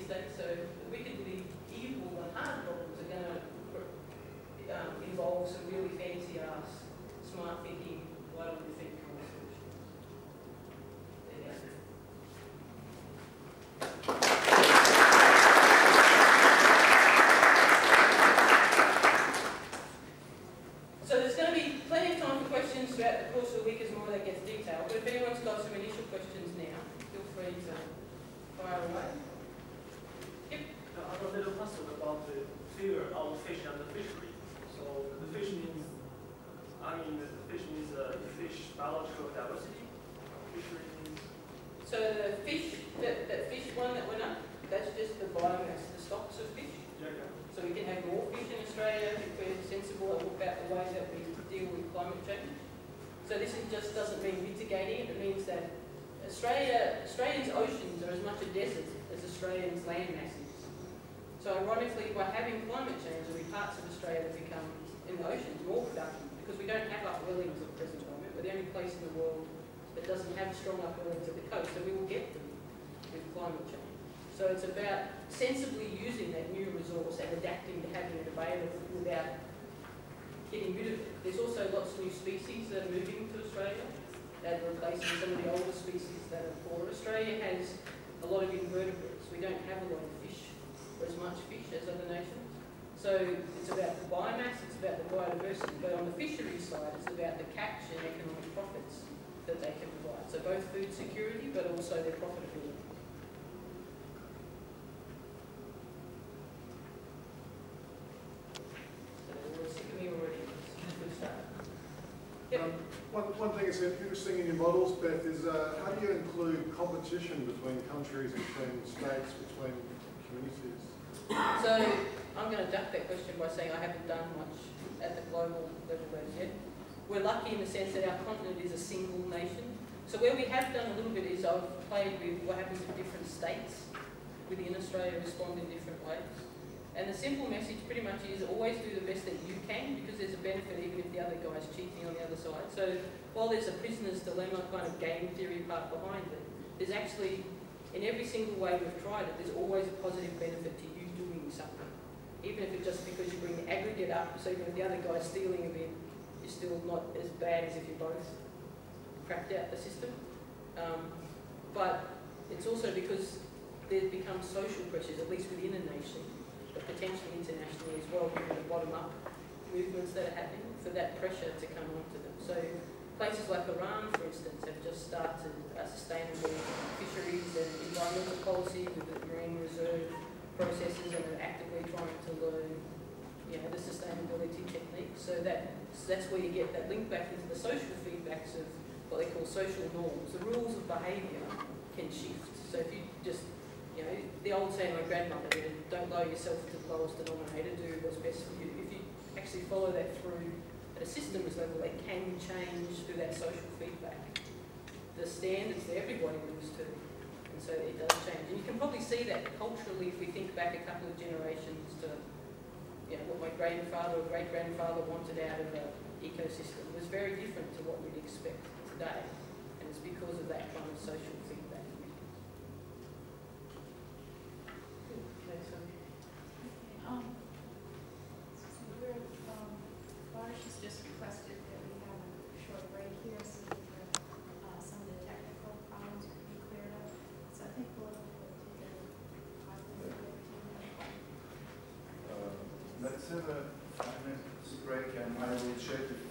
city-state. So the wickedly evil and hard problems are going to involve some really fancy-ass, smart thinking, why don't we think kind of solutions. There you go. So there's going to be plenty of time for questions throughout the course of the week as more that gets detailed. But if anyone's got some initial questions now, feel free to fire away. Yep. I'm a little puzzled about the figure of fish and the fishery. So the fish means, the fish means fish biological diversity. Fishery means. So the fish, that fish one that went up, that's just the biomass, the stocks of fish. Yeah. So we can have more fish in Australia if we're sensible about the way that we deal with climate change. So this just doesn't mean mitigating it. It means that Australia's oceans are as much a desert as Australians' land masses. So ironically, by having climate change, there'll be parts of Australia that become, in the oceans, more productive because we don't have upwellings at the present moment. We're the only place in the world that doesn't have strong upwellings at the coast, so we will get them with climate change. So it's about sensibly using that new resource and adapting to having it available without getting rid of it. There's also lots of new species that are moving to Australia that are replacing some of the older species that are poor. Australia has a lot of invertebrates. We don't have a lot of fish, or as much fish as other nations. So it's about the biomass, it's about the biodiversity, but on the fishery side, it's about the catch and economic profits that they can provide. So both food security, but also their profitability. Yep. One thing that's interesting in your models, Beth, is how do you include competition between countries, between states, between communities? So I'm going to duck that question by saying I haven't done much at the global level yet. We're lucky in the sense that our continent is a single nation. So where we have done a little bit is I've played with what happens in different states within Australia respond in different ways. And the simple message pretty much is always do the best that you can because there's a benefit even if the other guy's cheating on the other side. So while there's a prisoner's dilemma kind of game theory part behind it, there's actually, in every single way we've tried it, there's always a positive benefit to you doing something. Even if it's just because you bring the aggregate up, so even if the other guy's stealing a bit, you're still not as bad as if you both cracked out the system. But it's also because there's become social pressures, at least within a nation, but potentially internationally as well, given the bottom-up movements that are happening, for that pressure to come onto them. So places like Iran, for instance, have just started sustainable fisheries and environmental policy with the marine reserve processes and are actively trying to learn the sustainability techniques. So that's where you get that link back into the social feedbacks of what they call social norms. The rules of behaviour can shift. So if you just the old saying my grandmother, don't lower yourself to the lowest denominator, do what's best for you. If you actually follow that through at a systems level, they can change through that social feedback. The standards that everybody moves to, and so it does change. And you can probably see that culturally if we think back a couple of generations to what my grandfather or great-grandfather wanted out of an ecosystem was very different to what we'd expect today. And it's because of that kind of social feedback. Lars has just requested that we have a short break here so that some of the technical problems can be cleared up. So I think we'll take a 5-minute break. Let's have a 5-minute break and I will check if